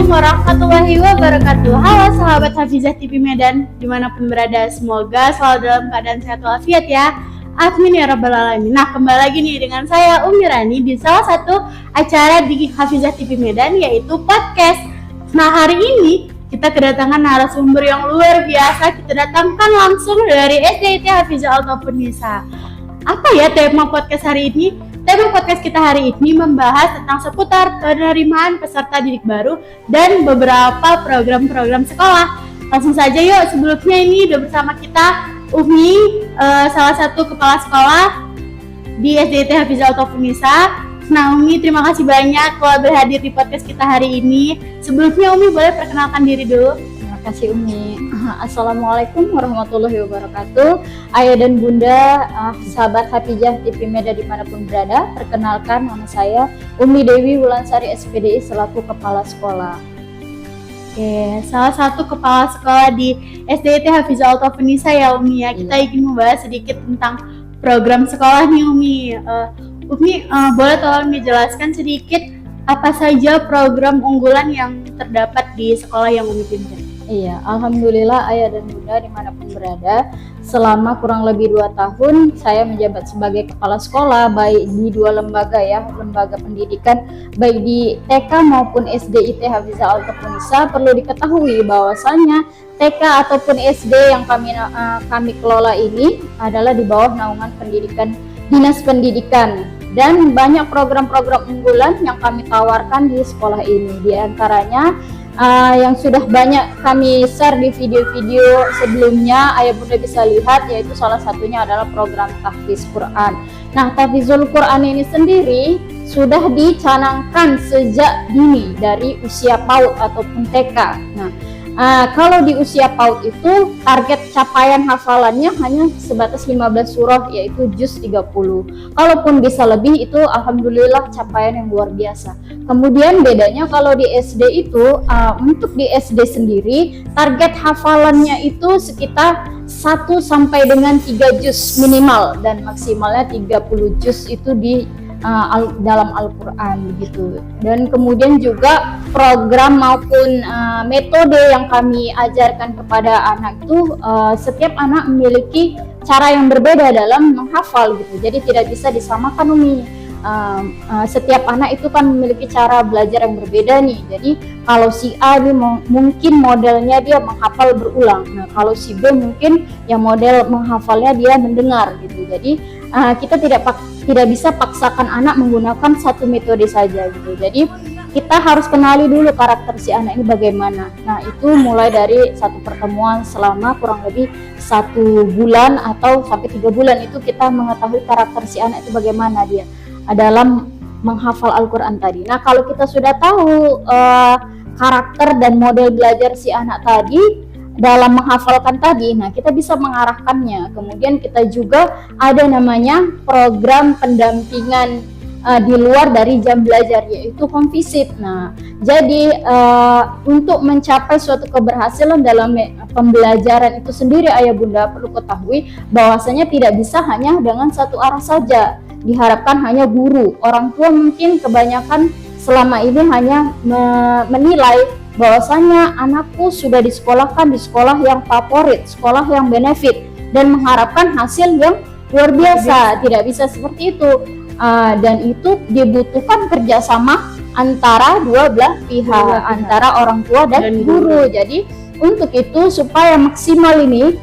Assalamualaikum warahmatullahi wabarakatuh. Halo sahabat Hafizah TV Medan dimanapun berada, semoga selalu dalam keadaan sehat walafiat ya. Amin ya rabbal alamin. Nah, kembali lagi nih dengan saya Umi Rani di salah satu acara di Hafizah TV Medan, yaitu podcast. Nah, hari ini kita kedatangan narasumber yang luar biasa. Kita datangkan langsung dari SDIT Hafizah Al-Nisa. Apa ya tema podcast hari ini? Tema podcast kita hari ini membahas tentang seputar penerimaan peserta didik baru dan beberapa program-program sekolah. Langsung saja yuk, sebelumnya ini udah bersama kita Umi, salah satu kepala sekolah di SDIT Hafizah Al-Nisa. Nah Umi, terima kasih banyak telah berhadir di podcast kita hari ini. Sebelumnya Umi boleh perkenalkan diri dulu. Terima kasih Umi. Assalamualaikum warahmatullahi wabarakatuh. Ayah dan bunda, sahabat Hafizah TV Medan dimanapun berada, perkenalkan nama saya Umi Dewi Wulansari SPDI selaku kepala sekolah. Oke, salah satu kepala sekolah di SDIT Hafizah Al-Nisa ya Umi ya. Kita ingin membahas sedikit tentang program sekolah nih Umi. Umi boleh tolong dijelaskan sedikit apa saja program unggulan yang terdapat di sekolah yang Umi pimpin? Iya, alhamdulillah ayah dan bunda dimanapun berada, selama kurang lebih 2 tahun saya menjabat sebagai kepala sekolah baik di 2 lembaga ya, lembaga pendidikan baik di TK maupun SDIT Hafizah Al-Nisa. Perlu diketahui bahwasanya TK ataupun SD yang kami kelola ini adalah di bawah naungan pendidikan Dinas Pendidikan, dan banyak program-program unggulan yang kami tawarkan di sekolah ini. Di antaranya yang sudah banyak kami share di video-video sebelumnya, ayah bunda bisa lihat, yaitu salah satunya adalah program tahfiz Quran. Nah, tahfizul Quran ini sendiri sudah dicanangkan sejak dini dari usia PAUD ataupun TK. Nah, kalau di usia PAUD itu target capaian hafalannya hanya sebatas 15 surah, yaitu juz 30. Kalaupun bisa lebih, itu alhamdulillah capaian yang luar biasa. Kemudian bedanya kalau di SD itu, untuk di SD sendiri target hafalannya itu sekitar 1 sampai dengan 3 juz minimal, dan maksimalnya 30 juz itu di dalam Al-Quran begitu. Dan kemudian juga program maupun metode yang kami ajarkan kepada anak itu, setiap anak memiliki cara yang berbeda dalam menghafal gitu, jadi tidak bisa disamakan Umi. Setiap anak itu kan memiliki cara belajar yang berbeda nih. Jadi kalau si A dia mungkin modelnya dia menghafal berulang, nah kalau si B mungkin yang model menghafalnya dia mendengar gitu. Jadi kita tidak bisa paksakan anak menggunakan satu metode saja gitu. Jadi kita harus kenali dulu karakter si anak ini bagaimana. Nah itu mulai dari satu pertemuan selama kurang lebih 1 bulan atau sampai 3 bulan, itu kita mengetahui karakter si anak itu bagaimana dia dalam menghafal Al-Quran tadi. Nah kalau kita sudah tahu karakter dan model belajar si anak tadi dalam menghafalkan tadi, nah kita bisa mengarahkannya. Kemudian kita juga ada namanya program pendampingan di luar dari jam belajar, yaitu home visit. Nah jadi untuk mencapai suatu keberhasilan dalam pembelajaran itu sendiri, ayah bunda perlu ketahui bahwasanya tidak bisa hanya dengan satu arah saja. Diharapkan hanya guru, orang tua mungkin kebanyakan selama ini hanya menilai bahwasanya anakku sudah disekolahkan di sekolah yang favorit, sekolah yang benefit, dan mengharapkan hasil yang luar biasa. Tidak bisa seperti itu, dan itu dibutuhkan kerjasama antara dua belah pihak, antara orang tua dan guru. Jadi untuk itu supaya maksimal ini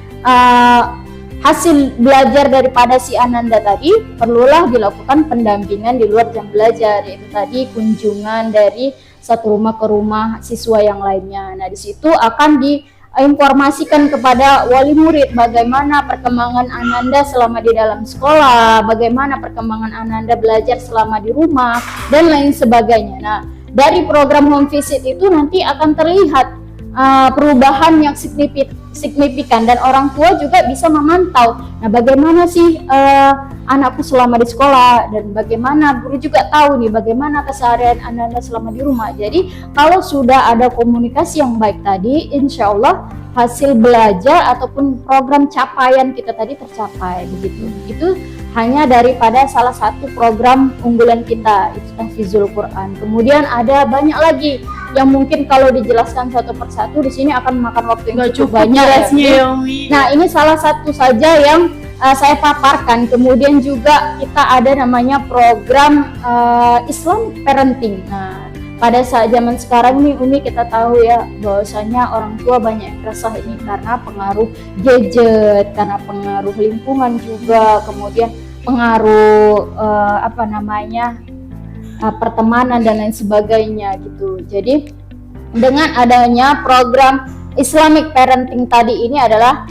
hasil belajar daripada si Ananda tadi, perlulah dilakukan pendampingan di luar jam belajar, yaitu tadi kunjungan dari satu rumah ke rumah siswa yang lainnya. Nah di situ akan diinformasikan kepada wali murid bagaimana perkembangan Ananda selama di dalam sekolah, bagaimana perkembangan Ananda belajar selama di rumah, dan lain sebagainya. Nah dari program home visit itu nanti akan terlihat perubahan yang signifikan, dan orang tua juga bisa memantau. Nah bagaimana sih anakku selama di sekolah, dan bagaimana guru juga tahu nih bagaimana keseharian Anda selama di rumah. Jadi kalau sudah ada komunikasi yang baik tadi, insya Allah hasil belajar ataupun program capaian kita tadi tercapai begitu. Itu hanya daripada salah satu program unggulan kita, itu tahfizul Quran. Kemudian ada banyak lagi yang mungkin kalau dijelaskan satu persatu di sini akan memakan waktu yang cukup banyak ya. Nah, ini salah satu saja yang saya paparkan. Kemudian juga kita ada namanya program Islamic Parenting. Nah, pada saat zaman sekarang nih Umi, kita tahu ya bahwasanya orang tua banyak yang resah ini karena pengaruh gadget, karena pengaruh lingkungan juga, kemudian pengaruh pertemanan dan lain sebagainya gitu. Jadi dengan adanya program Islamic Parenting tadi ini adalah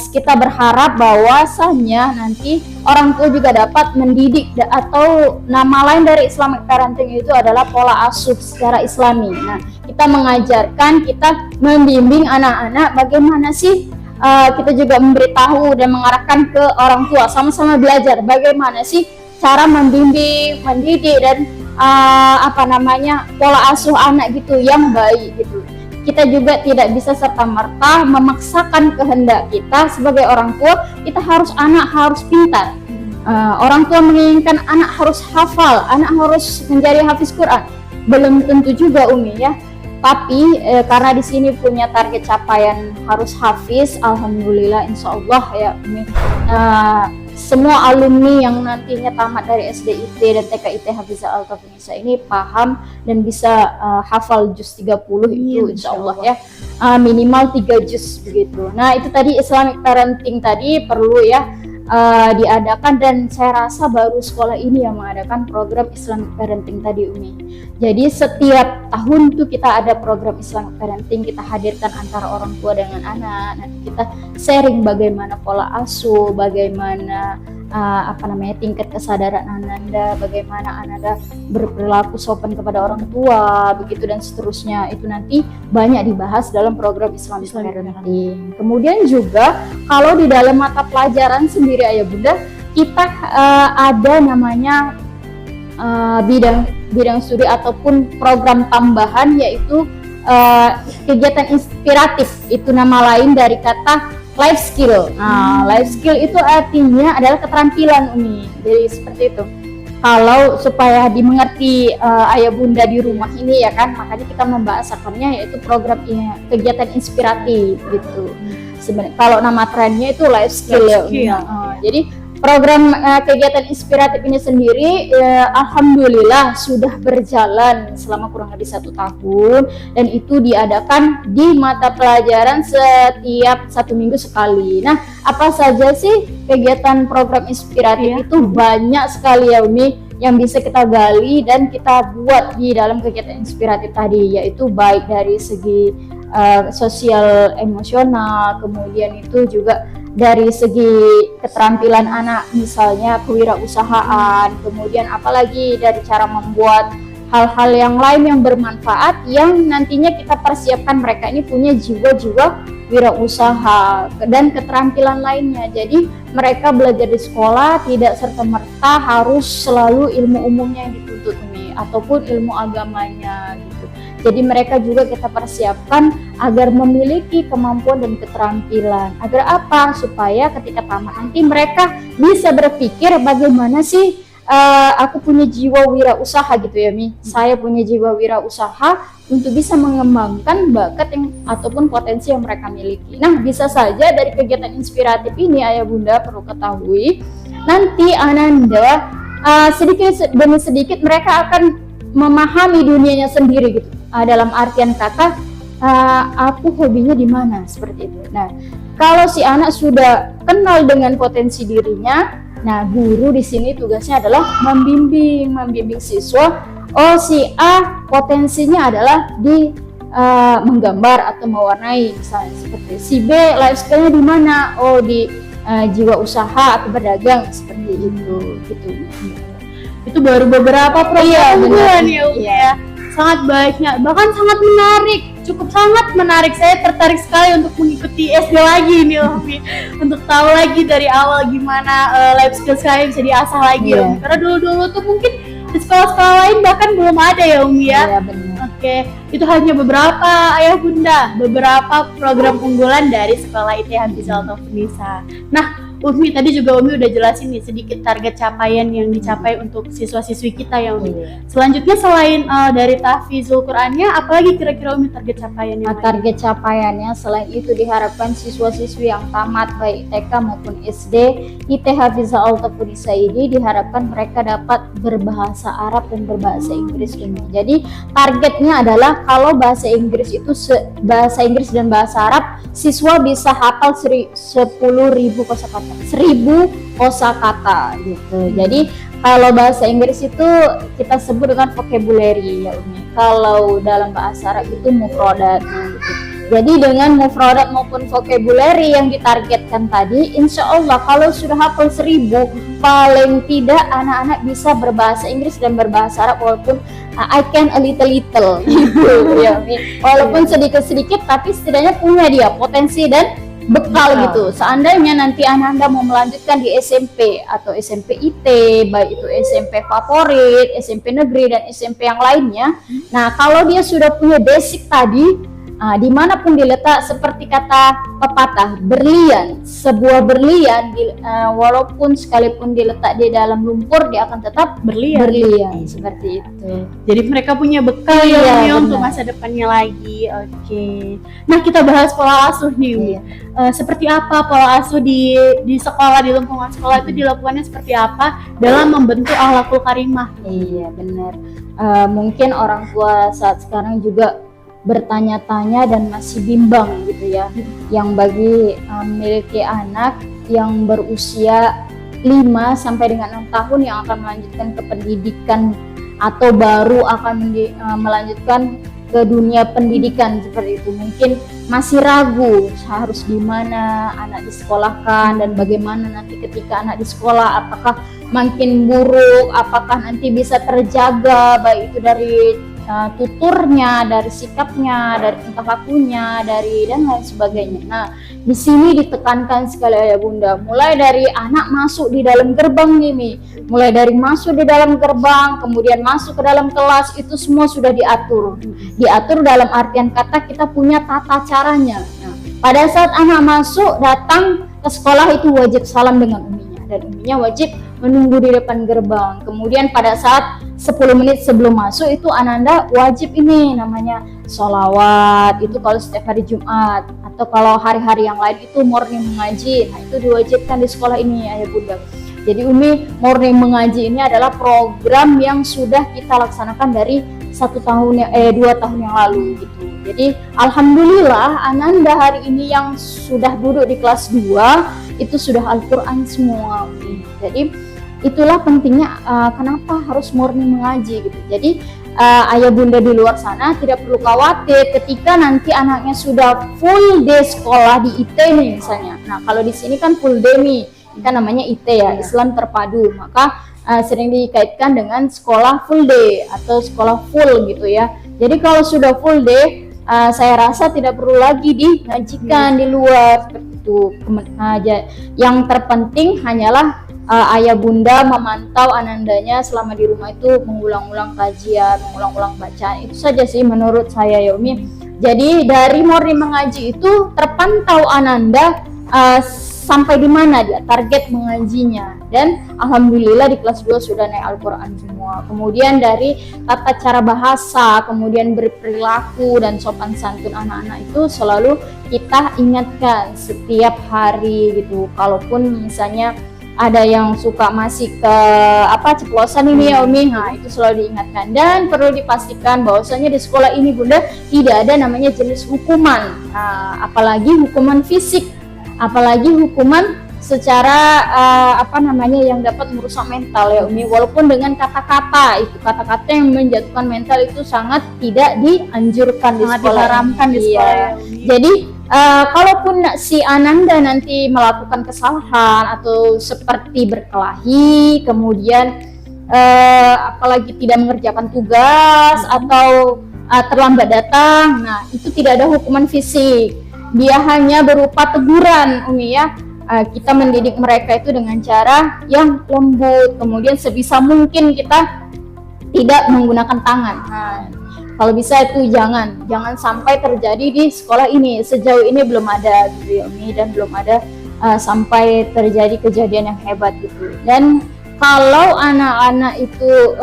kita berharap bahwasanya nanti orang tua juga dapat mendidik, atau nama lain dari Islamic Parenting itu adalah pola asuh secara Islami. Nah, kita mengajarkan, kita membimbing anak-anak bagaimana sih kita juga memberitahu dan mengarahkan ke orang tua, sama-sama belajar bagaimana sih cara membimbing, mendidik dan pola asuh anak gitu yang baik gitu. Kita juga tidak bisa serta-merta memaksakan kehendak kita sebagai orang tua. Kita harus anak harus pintar. Orang tua menginginkan anak harus hafal, anak harus menjadi hafiz Quran. Belum tentu juga Umi ya. Tapi karena di sini punya target capaian harus hafiz, alhamdulillah insyaallah ya Umi. Semua alumni yang nantinya tamat dari SDIT dan TKIT Hafizah Al-Tafnisa ini paham dan bisa hafal juz 30 itu insyaallah ya. Minimal 3 juz begitu. Nah, itu tadi Islamic Parenting tadi perlu ya diadakan, dan saya rasa baru sekolah ini yang mengadakan program Islamic Parenting tadi Umi. Jadi setiap tahun tuh kita ada program Islamic Parenting, kita hadirkan antara orang tua dengan anak. Nanti kita sharing bagaimana pola asuh, bagaimana tingkat kesadaran Ananda, bagaimana Ananda berperilaku sopan kepada orang tua, begitu dan seterusnya. Itu nanti banyak dibahas dalam program Islamic Parenting. Kemudian juga kalau di dalam mata pelajaran sendiri Ayah Bunda, kita ada namanya bidang studi ataupun program tambahan, yaitu kegiatan inspiratif. Itu nama lain dari kata life skill. Nah, life skill itu artinya adalah keterampilan Umi. Jadi seperti itu. Kalau supaya dimengerti Ayah Bunda di rumah ini ya kan, makanya kita membahasakannya yaitu program kegiatan inspiratif gitu. Sebenarnya kalau nama trennya itu life skill ya Umi. Jadi program kegiatan inspiratif ini sendiri alhamdulillah sudah berjalan selama kurang lebih 1 tahun, dan itu diadakan di mata pelajaran setiap 1 minggu sekali. Nah, apa saja sih kegiatan program inspiratif itu? Banyak sekali ya Umi yang bisa kita gali dan kita buat di dalam kegiatan inspiratif tadi, yaitu baik dari segi sosial emosional, kemudian itu juga dari segi keterampilan anak, misalnya kewirausahaan, kemudian apalagi dari cara membuat hal-hal yang lain yang bermanfaat, yang nantinya kita persiapkan mereka ini punya jiwa-jiwa wirausaha dan keterampilan lainnya. Jadi mereka belajar di sekolah tidak serta-merta harus selalu ilmu umumnya yang dituntut ini ataupun ilmu agamanya gitu. Jadi mereka juga kita persiapkan agar memiliki kemampuan dan keterampilan. Agar apa? Supaya ketika tamat nanti mereka bisa berpikir bagaimana sih aku punya jiwa wirausaha gitu ya Mi. Saya punya jiwa wirausaha untuk bisa mengembangkan bakat yang ataupun potensi yang mereka miliki. Nah, bisa saja dari kegiatan inspiratif ini Ayah Bunda perlu ketahui, nanti Ananda sedikit demi sedikit mereka akan memahami dunianya sendiri gitu. Dalam artian kata aku hobinya di mana, seperti itu. Nah, kalau si anak sudah kenal dengan potensi dirinya, nah guru di sini tugasnya adalah membimbing siswa. Oh, si A potensinya adalah di menggambar atau mewarnai misalnya, seperti si B life skill-nya di mana? Oh, di jiwa usaha atau berdagang, seperti itu gitu. Itu baru beberapa program unggulan ya Umi ya. Sangat banyak, bahkan sangat menarik, cukup sangat menarik. Saya tertarik sekali untuk mengikuti SD lagi nih Umi, untuk tahu lagi dari awal gimana life skill saya bisa diasah lagi ya Umi. Karena dulu tuh mungkin di sekolah-sekolah lain bahkan belum ada ya Umi ya. Iya, benar. Oke, itu hanya beberapa Ayah Bunda, beberapa program unggulan dari Sekolah IT Hafizah Al-Tafnisa. Nah, Umi tadi juga Umi udah jelasin nih sedikit target capaian yang dicapai untuk siswa-siswi kita ya Umi. Selanjutnya selain dari tahfizul Qur'annya, apalagi kira-kira Umi target capaian yang lain? Target capaiannya selain itu diharapkan siswa-siswi yang tamat baik TK maupun SD IT Hafizah Al-Tafudisa ini diharapkan mereka dapat berbahasa Arab dan berbahasa Inggris Umi. Jadi targetnya adalah kalau bahasa Inggris itu bahasa Inggris dan bahasa Arab siswa bisa hafal 10.000 kosakata, 1.000 kosakata gitu. Jadi kalau bahasa Inggris itu kita sebut dengan vocabulary ya Umi. Kalau dalam bahasa Arab itu mufradat gitu. Jadi dengan mufradat maupun vocabulary yang ditargetkan tadi, insya Allah kalau sudah hafal 1.000, paling tidak anak-anak bisa berbahasa Inggris dan berbahasa Arab walaupun I can a little gitu ya Umi. Walaupun sedikit-sedikit tapi setidaknya punya dia potensi dan bekal gitu. Seandainya nanti Anda mau melanjutkan di SMP atau SMP IT, baik itu SMP favorit, SMP negeri dan SMP yang lainnya. Nah, kalau dia sudah punya basic tadi, dimanapun diletak seperti kata pepatah, berlian, sebuah berlian walaupun sekalipun diletak di dalam lumpur dia akan tetap berlian seperti itu. Jadi mereka punya bekal ya untuk masa depannya lagi. Oke. Nah, kita bahas pola asuh nih. Seperti apa pola asuh di sekolah, di lingkungan sekolah itu dilakukannya seperti apa dalam membentuk akhlakul karimah? Iya, benar. Mungkin orang tua saat sekarang juga bertanya-tanya dan masih bimbang gitu ya. Yang bagi memiliki anak yang berusia 5 sampai dengan 6 tahun yang akan melanjutkan ke pendidikan atau baru akan melanjutkan ke dunia pendidikan seperti itu, mungkin masih ragu harus di mana anak disekolahkan dan bagaimana nanti ketika anak di sekolah, apakah makin buruk, apakah nanti bisa terjaga baik itu dari tuturnya, dari sikapnya, dari tingkah lakunya, dari dan lain sebagainya. Nah, di sini ditekankan sekali ayah bunda, mulai dari anak masuk di dalam gerbang nih, mulai dari masuk di dalam gerbang, kemudian masuk ke dalam kelas, itu semua sudah diatur. Diatur dalam artian kata kita punya tata caranya. Nah, pada saat anak masuk datang ke sekolah itu wajib salam dengan uminya dan uminya wajib menunggu di depan gerbang. Kemudian pada saat 10 menit sebelum masuk itu ananda wajib ini namanya sholawat, itu kalau setiap hari Jumat, atau kalau hari-hari yang lain itu morning mengaji. Nah, itu diwajibkan di sekolah ini ayah bunda. Jadi Umi, morning mengaji ini adalah program yang sudah kita laksanakan dari 2 tahun yang lalu gitu. Jadi alhamdulillah ananda hari ini yang sudah duduk di kelas 2 itu sudah Al-Quran semua. Jadi itulah pentingnya kenapa harus morning mengaji gitu. Jadi ayah bunda di luar sana tidak perlu khawatir ketika nanti anaknya sudah full day sekolah di IT nih misalnya. Nah, kalau di sini kan full day nih, kan namanya IT ya, Islam terpadu, maka sering dikaitkan dengan sekolah full day atau sekolah full gitu ya. Jadi kalau sudah full day, saya rasa tidak perlu lagi dingajikan di luar seperti itu. Yang terpenting hanyalah ayah bunda memantau anandanya selama di rumah itu mengulang-ulang kajian, mengulang-ulang bacaan. Itu saja sih menurut saya ya Umi. Jadi dari morning mengaji itu terpantau ananda sampai di mana dia target mengajinya, dan alhamdulillah di kelas 2 sudah naik Al-Quran semua. Kemudian dari tata cara bahasa, kemudian berperilaku dan sopan santun anak-anak itu selalu kita ingatkan setiap hari gitu. Kalaupun misalnya ada yang suka masih ke ceplosan ini ya Umi, nah itu selalu diingatkan. Dan perlu dipastikan bahwasanya di sekolah ini bunda tidak ada namanya jenis hukuman, apalagi hukuman fisik, apalagi hukuman secara yang dapat merusak mental ya Umi. Walaupun dengan kata-kata yang menjatuhkan mental itu sangat tidak dianjurkan, sangat diharamkan di sekolah. Jadi kalaupun si ananda nanti melakukan kesalahan atau seperti berkelahi, kemudian apalagi tidak mengerjakan tugas atau terlambat datang, nah itu tidak ada hukuman fisik. Dia hanya berupa teguran Umi ya. Kita mendidik mereka itu dengan cara yang lembut, kemudian sebisa mungkin kita tidak menggunakan tangan. Nah, kalau bisa itu jangan sampai terjadi di sekolah ini. Sejauh ini belum ada gitu ya Umi, dan belum ada sampai terjadi kejadian yang hebat gitu. Dan kalau anak-anak itu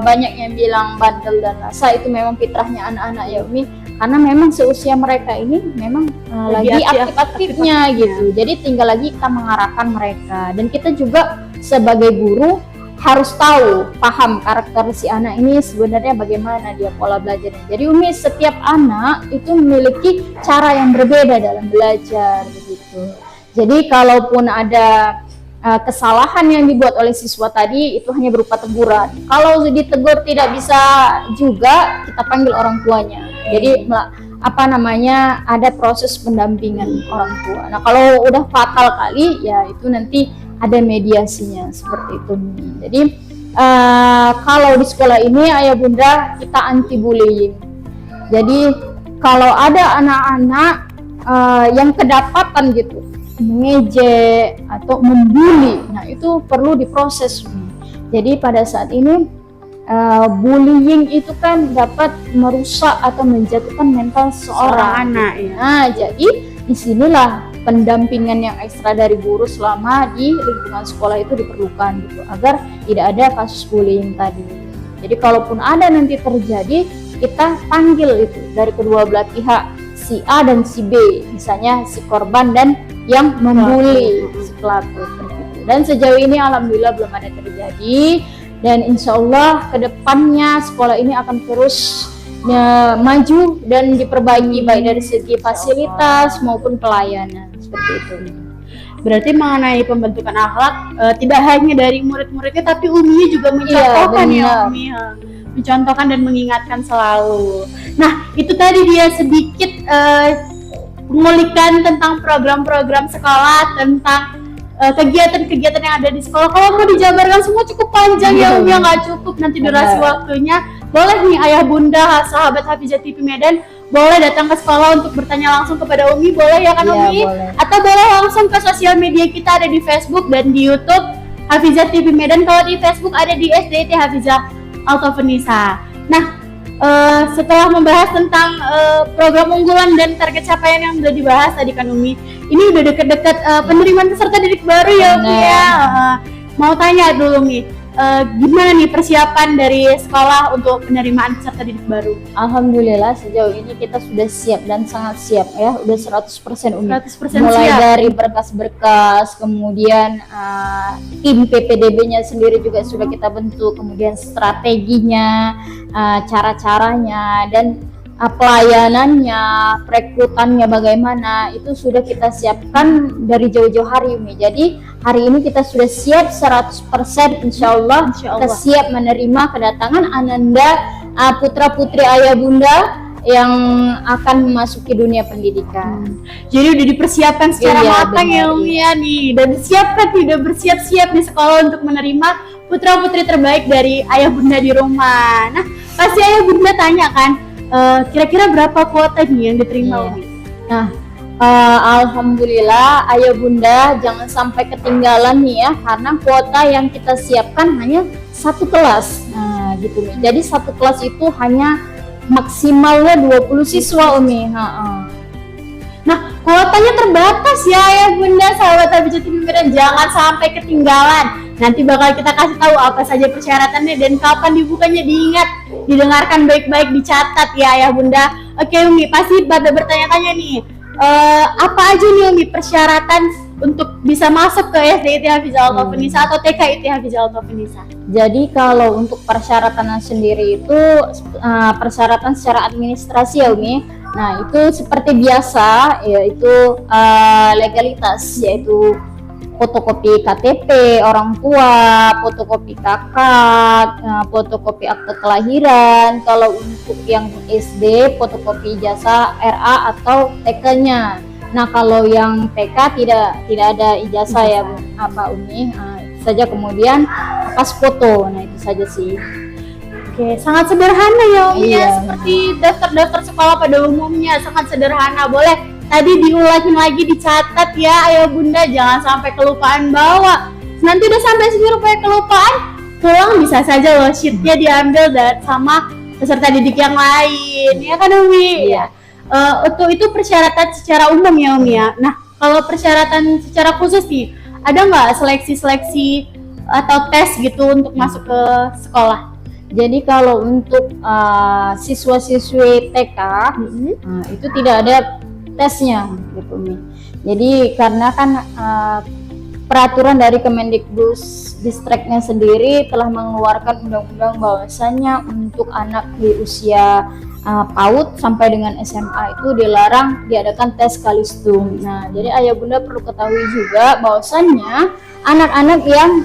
banyak yang bilang bandel dan rasa, itu memang fitrahnya anak-anak ya Umi, karena memang seusia mereka ini memang lagi aktif-aktifnya gitu. Jadi tinggal lagi kita mengarahkan mereka, dan kita juga sebagai guru harus tahu, paham karakter si anak ini sebenarnya bagaimana dia pola belajarnya. Jadi Umi, setiap anak itu memiliki cara yang berbeda dalam belajar begitu. Jadi kalaupun ada kesalahan yang dibuat oleh siswa tadi, itu hanya berupa teguran. Kalau ditegur tidak bisa juga, kita panggil orang tuanya. Jadi ada proses pendampingan orang tua. Nah kalau udah fatal kali ya itu nanti ada mediasinya seperti itu. Jadi kalau di sekolah ini ayah bunda kita anti bullying. Jadi kalau ada anak-anak yang kedapatan gitu mengejek atau membuli, nah itu perlu diproses. Jadi pada saat ini bullying itu kan dapat merusak atau menjatuhkan mental seorang anak ya. Nah jadi disinilah pendampingan yang ekstra dari guru selama di lingkungan sekolah itu diperlukan gitu, agar tidak ada kasus bullying tadi. Jadi kalaupun ada nanti terjadi, kita panggil itu dari kedua belah pihak, si A dan si B, misalnya si korban dan yang membuli si pelaku seperti itu. Dan sejauh ini alhamdulillah belum ada terjadi, dan insya Allah kedepannya sekolah ini akan terus maju dan diperbaiki baik dari segi fasilitas maupun pelayanan seperti itu. Berarti mengenai pembentukan akhlak tidak hanya dari murid-muridnya, tapi Umi juga mencontohkan Umi, mencontohkan dan mengingatkan selalu. Nah itu tadi dia sedikit mengulikkan tentang program-program sekolah, tentang kegiatan-kegiatan yang ada di sekolah. Kalau mau dijabarkan semua cukup panjang ya Umi, nggak cukup nanti durasi waktunya. Boleh nih ayah bunda sahabat Hafizah TV Medan, boleh datang ke sekolah untuk bertanya langsung kepada Umi, boleh ya kan Umi? Boleh. Atau boleh langsung ke sosial media kita, ada di Facebook dan di YouTube Hafizah TV Medan. Kalau di Facebook ada di SDIT Hafizah Altofenisa. Nah setelah membahas tentang program unggulan dan target capaian yang sudah dibahas tadi kan Umi, ini udah deket-deket penerimaan peserta didik baru ya Umi ya. Mau tanya dulu Umi, gimana nih persiapan dari sekolah untuk penerimaan peserta didik baru? Alhamdulillah sejauh ini kita sudah siap dan sangat siap ya, udah 100% Umi. 100% Mulai siap. dari berkas-berkas, kemudian tim PPDB-nya sendiri juga sudah kita bentuk, kemudian strateginya, cara-caranya, dan pelayanannya, perekrutannya bagaimana, itu sudah kita siapkan dari jauh-jauh hari Umi. Jadi hari ini kita sudah siap 100%, insya Allah kita siap menerima kedatangan ananda putra-putri ayah bunda yang akan memasuki dunia pendidikan. Jadi udah dipersiapkan secara matang ya Umi ya nih, dan siapkan tidak bersiap-siap di sekolah untuk menerima putra-putri terbaik dari ayah bunda di rumah. Nah pasti ayah bunda tanya kan, kira-kira berapa kuota nih yang diterima Umi? Nah, alhamdulillah ayah bunda jangan sampai ketinggalan nih ya, karena kuota yang kita siapkan hanya satu kelas. Nah, gitu nih. Jadi satu kelas itu hanya maksimalnya 20 siswa Umi. Nah, kuotanya terbatas ya ayah bunda sahabat Hafizah TV Medan, jangan sampai ketinggalan. Nanti bakal kita kasih tahu apa saja persyaratannya dan kapan dibukanya. Diingat, didengarkan baik-baik, dicatat ya ayah bunda. Oke Umi, pasti pada bertanya-tanya nih, apa aja nih Umi persyaratan untuk bisa masuk ke SDIT Hafizah Altofenisa atau TKIT Hafizah Altofenisa? Jadi kalau untuk persyaratan sendiri itu persyaratan secara administrasi ya Umi. Nah itu seperti biasa, yaitu legalitas, yaitu fotokopi KTP orang tua, fotokopi kakak, fotokopi akte kelahiran. Kalau untuk yang SD, fotokopi ijazah RA atau TK-nya. Nah kalau yang TK tidak ada ijazah ya Umi. Itu saja, kemudian pas foto. Nah itu saja sih. Oke, sangat sederhana ya Umi ya, seperti daftar-daftar sekolah pada umumnya, sangat sederhana. Boleh tadi diulangin lagi, dicatat ya ayah bunda, jangan sampai kelupaan bawa. Nanti udah sampai sini rupanya kelupaan, pulang bisa saja loh sheetnya diambil sama peserta didik yang lain, ya kan Umi? Iya. Untuk itu persyaratan secara umum ya Umi ya. Nah Kalau persyaratan secara khusus nih, ada nggak seleksi-seleksi atau tes gitu untuk masuk ke sekolah? Jadi kalau untuk siswa-siswi TK itu tidak ada tesnya gitu Mi. Jadi karena kan peraturan dari Kemendikbudristeknya sendiri telah mengeluarkan undang-undang bahwasannya untuk anak di usia PAUD sampai dengan SMA itu dilarang diadakan tes kalistung. Nah, jadi ayah bunda perlu ketahui juga bahwasannya anak-anak yang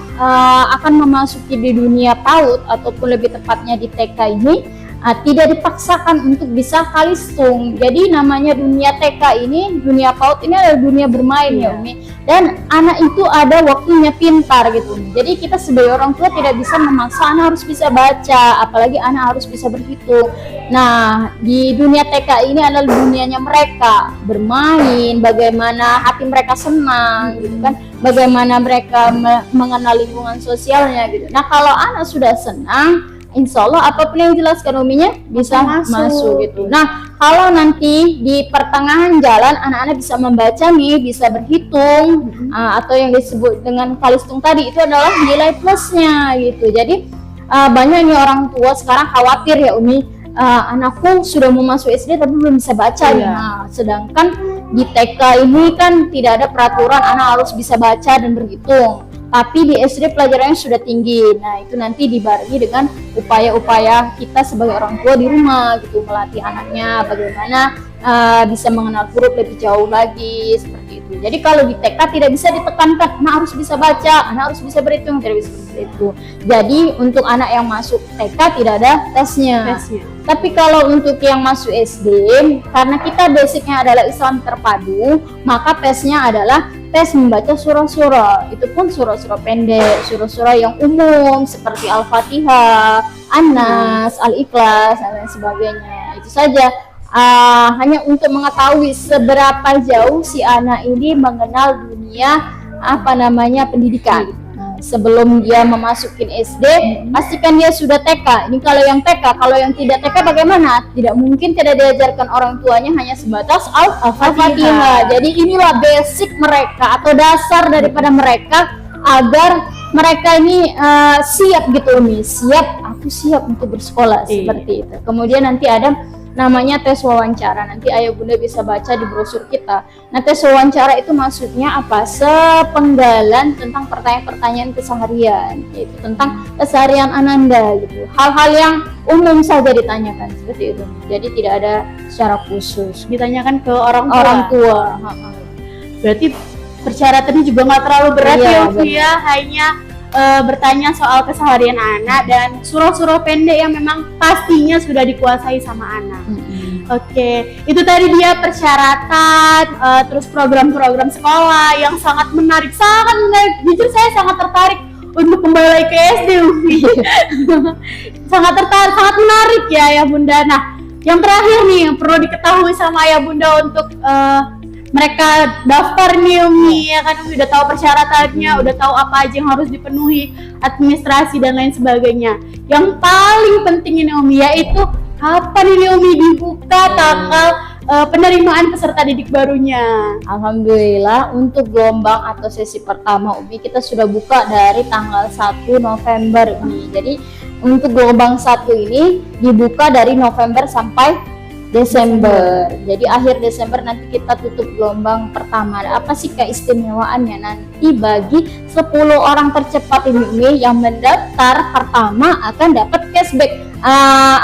akan memasuki di dunia PAUD ataupun lebih tepatnya di TK ini tidak dipaksakan untuk bisa kalistung. Jadi namanya dunia TK ini, dunia PAUD ini adalah dunia bermain ya Umi. Dan anak itu ada waktunya pintar gitu. Jadi kita sebagai orang tua tidak bisa memaksa anak harus bisa baca, apalagi anak harus bisa berhitung. Nah, di dunia TK ini adalah dunianya mereka bermain, bagaimana hati mereka senang gitu kan, bagaimana mereka mengenal lingkungan sosialnya gitu. Nah, kalau anak sudah senang, insya Allah apapun yang dijelaskan Uminya bisa masuk gitu. Nah, kalau nanti di pertengahan jalan anak-anak bisa membaca nih, bisa berhitung atau yang disebut dengan kalistung tadi, itu adalah nilai plusnya gitu. Jadi banyak nih orang tua sekarang khawatir ya Umi, anakku sudah mau masuk SD tapi belum bisa baca nih. Nah, sedangkan di TK ini kan tidak ada peraturan anak harus bisa baca dan berhitung. Tapi di SD pelajarannya sudah tinggi. Nah, itu nanti dibarengi dengan upaya-upaya kita sebagai orang tua di rumah gitu, melatih anaknya bagaimana bisa mengenal huruf lebih jauh lagi seperti itu. Jadi kalau di TK tidak bisa ditekankan anak harus bisa baca, anak harus bisa berhitung, tidak bisa seperti itu. Jadi untuk anak yang masuk TK tidak ada tesnya. Tapi kalau untuk yang masuk SD, karena kita basicnya adalah Islam terpadu, maka tesnya adalah tes membaca surah-surah. Itu pun surah-surah pendek, surah-surah yang umum seperti Al-Fatihah, An-Nas, Al-Ikhlas dan lain sebagainya. Itu saja. Hanya untuk mengetahui seberapa jauh si anak ini mengenal dunia pendidikan. Sebelum dia memasukin SD, pastikan dia sudah TK. Ini kalau yang TK, kalau yang tidak TK bagaimana? Tidak mungkin tidak diajarkan orang tuanya hanya sebatas Al-Fatihah. Jadi inilah basic mereka atau dasar daripada mereka agar mereka ini siap gitu Umi. Aku siap untuk bersekolah seperti itu. Kemudian nanti ada namanya tes wawancara. Nanti ayah bunda bisa baca di brosur kita. Nah, tes wawancara itu maksudnya apa? Sepenggalan tentang pertanyaan-pertanyaan keseharian, yaitu tentang keseharian Ananda gitu. Hal-hal yang umum saja ditanyakan seperti itu. Jadi tidak ada secara khusus. Ditanyakan ke orang tua. Berarti persyaratannya juga nggak terlalu berat ya, hanya bertanya soal keseharian anak dan surah-surah pendek yang memang pastinya sudah dikuasai sama anak. Oke, itu tadi dia persyaratan, terus program-program sekolah yang sangat menarik. Jujur saya sangat tertarik untuk kembali lagi ke SD. Sangat tertarik, sangat menarik ya bunda. Nah, yang terakhir nih yang perlu diketahui sama ayah bunda untuk mereka daftar nih Umi, ya kan Umi udah tahu persyaratannya, udah tahu apa aja yang harus dipenuhi, administrasi dan lain sebagainya. Yang paling penting ini Umi yaitu kapan ini Umi dibuka tanggal penerimaan peserta didik barunya. Alhamdulillah untuk gelombang atau sesi pertama Umi kita sudah buka dari tanggal 1 November ini. Jadi untuk gelombang 1 ini dibuka dari November sampai Desember. Jadi akhir Desember nanti kita tutup gelombang pertama. Apa sih keistimewaannya? Nanti bagi 10 orang tercepat ini yang mendaftar pertama akan dapat cashback.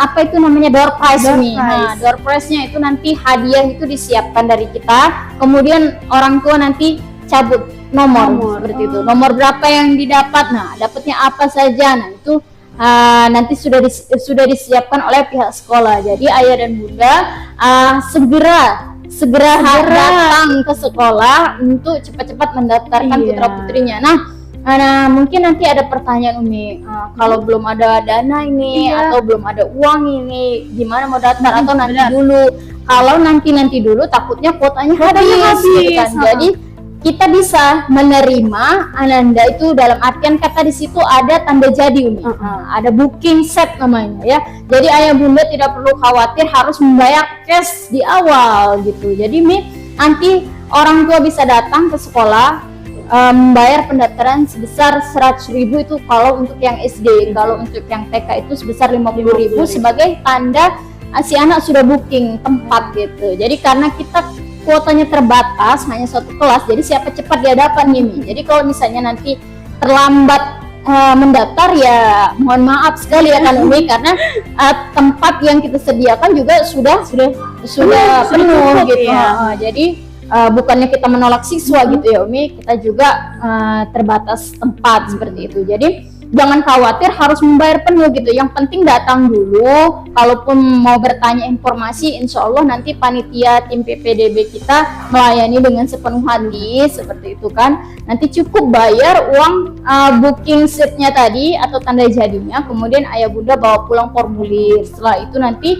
Apa itu namanya door prize nih. Nah, door prize-nya itu nanti hadiah itu disiapkan dari kita. Kemudian orang tua nanti cabut nomor seperti itu. Nomor berapa yang didapat? Nah, dapatnya apa saja? Nah, itu nanti sudah disiapkan oleh pihak sekolah. Jadi ayah dan bunda segera datang ke sekolah untuk cepat-cepat mendaftarkan putra-putrinya. Nah, mungkin nanti ada pertanyaan Umi, kalau belum ada dana ini atau belum ada uang ini gimana mau daftar atau nanti dulu. Kalau nanti dulu takutnya kuotanya habis gitu kan. Jadi kita bisa menerima Ananda itu dalam artian kata di situ ada tanda jadi Umi. Ada booking set namanya ya. Jadi ayah bunda tidak perlu khawatir harus membayar cash di awal gitu. Jadi Mi nanti orang tua bisa datang ke sekolah, membayar pendaftaran sebesar 100.000 itu kalau untuk yang SD. Kalau untuk yang TK itu sebesar 50.000 sebagai tanda si anak sudah booking tempat gitu. Jadi karena kita kuotanya terbatas, hanya satu kelas, jadi siapa cepat dia dapat nih Mi. Jadi kalau misalnya nanti terlambat mendaftar, ya mohon maaf sekali ya kan Umi, karena tempat yang kita sediakan juga sudah penuh gitu ya. Jadi bukannya kita menolak siswa gitu ya Umi, kita juga terbatas tempat seperti itu. Jadi jangan khawatir harus membayar penuh gitu. Yang penting datang dulu. Kalaupun mau bertanya informasi, insya Allah nanti panitia tim PPDB kita melayani dengan sepenuh hati seperti itu kan. Nanti cukup bayar uang booking seatnya tadi atau tanda jadinya, kemudian ayah bunda bawa pulang formulir. Setelah itu nanti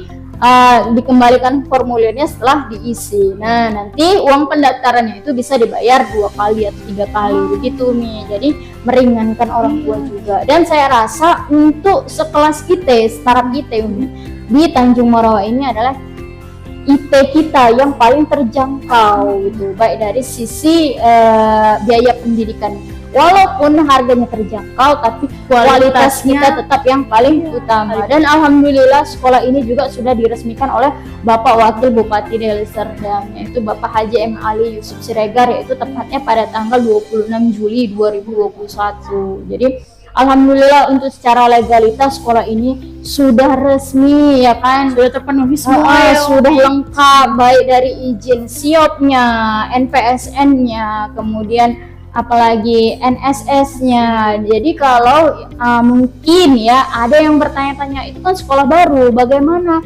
dikembalikan formulirnya setelah diisi. Nah, nanti uang pendaftarannya itu bisa dibayar 2 kali atau 3 kali begitu Mi. Jadi meringankan orang tua juga. Dan saya rasa untuk sekelas kita, startup kita di Tanjung Morawa ini adalah IP kita yang paling terjangkau gitu, baik dari sisi biaya pendidikan. Walaupun harganya terjangkau, tapi kualitas kita tetap yang paling utama. Dan alhamdulillah sekolah ini juga sudah diresmikan oleh Bapak Wakil Bupati Deli Serdang, yaitu Bapak Haji M. Ali Yusuf Siregar, yaitu tepatnya pada tanggal 26 Juli 2021. Jadi alhamdulillah untuk secara legalitas sekolah ini sudah resmi ya kan, sudah terpenuhi semua sudah lengkap, baik dari izin SIOP-nya, NPSN-nya, kemudian apalagi NSS-nya. Jadi kalau mungkin ya ada yang bertanya-tanya, itu kan sekolah baru, bagaimana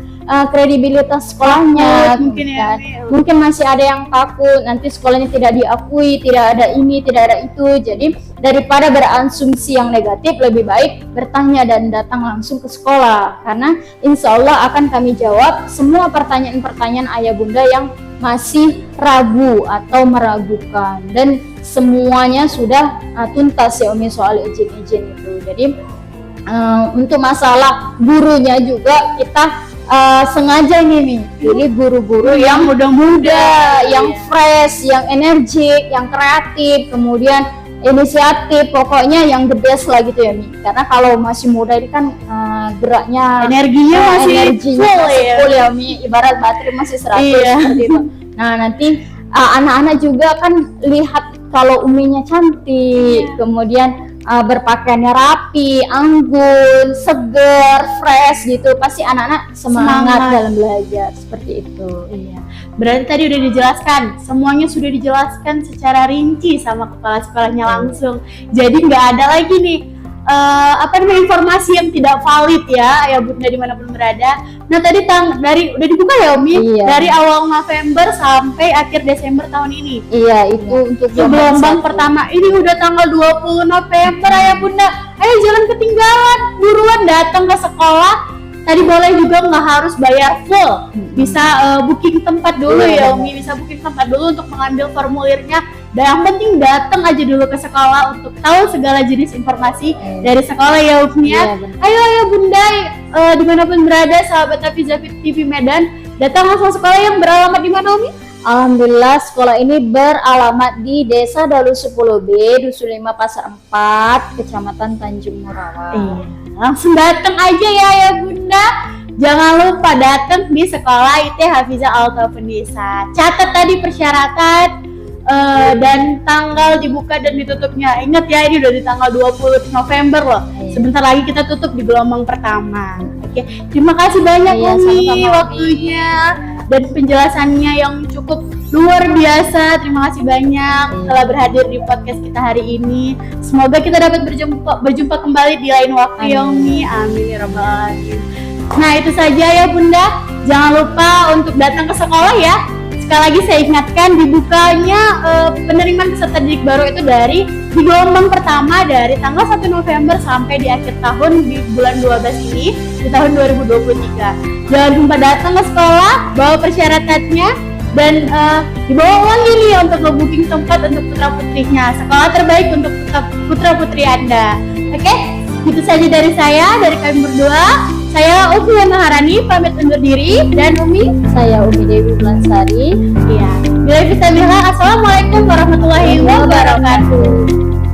kredibilitas sekolahnya? Mungkin ya, mungkin masih ada yang takut nanti sekolahnya tidak diakui, tidak ada ini, tidak ada itu. Jadi daripada berasumsi yang negatif, lebih baik bertanya dan datang langsung ke sekolah, karena insya Allah akan kami jawab semua pertanyaan-pertanyaan ayah bunda yang masih ragu atau meragukan, dan semuanya sudah tuntas ya Umi soal izin-izin itu. Jadi untuk masalah gurunya juga kita sengaja nih pilih guru-guru yang muda-muda, yang fresh, yang energik, yang kreatif, kemudian inisiatif, pokoknya yang the best lah gitu ya Mi. Karena kalau masih muda ini kan geraknya, energinya masih full ya Mi, ibarat baterai masih 100 seperti itu. Nah nanti anak-anak juga kan lihat kalau Uminya cantik, kemudian berpakaiannya rapi, anggun, seger, fresh gitu, pasti anak-anak semangat dalam belajar seperti itu. Iya. Berarti tadi udah dijelaskan, semuanya sudah dijelaskan secara rinci sama kepala sekolahnya langsung. Jadi nggak ada lagi nih informasi yang tidak valid ya bunda dimanapun berada. Nah tadi udah dibuka ya Umi, dari awal November sampai akhir Desember tahun ini. Iya, itu untuk gelombang pertama ini udah tanggal 20 November ya bunda. Ayo jangan ketinggalan, buruan datang ke sekolah. Tadi boleh juga nggak harus bayar full, bisa booking tempat dulu ya Umi, bisa booking tempat dulu untuk mengambil formulirnya. Dan yang penting datang aja dulu ke sekolah untuk tahu segala jenis informasi dari sekolah ya Umi ya. Ayo bunda dimanapun berada, sahabat Hafiza TV Medan, datang langsung sekolah yang beralamat di mana Umi? Alhamdulillah sekolah ini beralamat di Desa Dalu 10B, Dusun 5 Pasar 4, Kecamatan Tanjung Morawa. Langsung datang aja ya bunda. Jangan lupa datang di sekolah IT Hafiza Al-Taufundisa. Catat tadi persyaratan dan tanggal dibuka dan ditutupnya. Ingat ya, ini udah di tanggal 20 November loh. Sebentar lagi kita tutup di gelombang pertama. Oke, terima kasih banyak Umi waktunya dan penjelasannya yang cukup luar biasa. Terima kasih banyak telah berhadir di podcast kita hari ini. Semoga kita dapat berjumpa kembali di lain waktu ya Umi. Amin ya rabbal alamin. Nah itu saja ya bunda. Jangan lupa untuk datang ke sekolah ya. Sekali lagi saya ingatkan, dibukanya penerimaan peserta didik baru itu di gelombang pertama dari tanggal 1 November sampai di akhir tahun di bulan 12 ini di tahun 2023. Jangan lupa datang ke sekolah, bawa persyaratannya, dan dibawa uang ini untuk nge-booking tempat untuk putra putrinya. Sekolah terbaik untuk putra putri Anda. Oke, itu saja dari saya, dari kami berdua. Saya Umi Maharani pamit undur diri, dan Umi. Saya Umi Dewi Bulansari. Iya. Bila kita bilang assalamualaikum warahmatullahi wabarakatuh.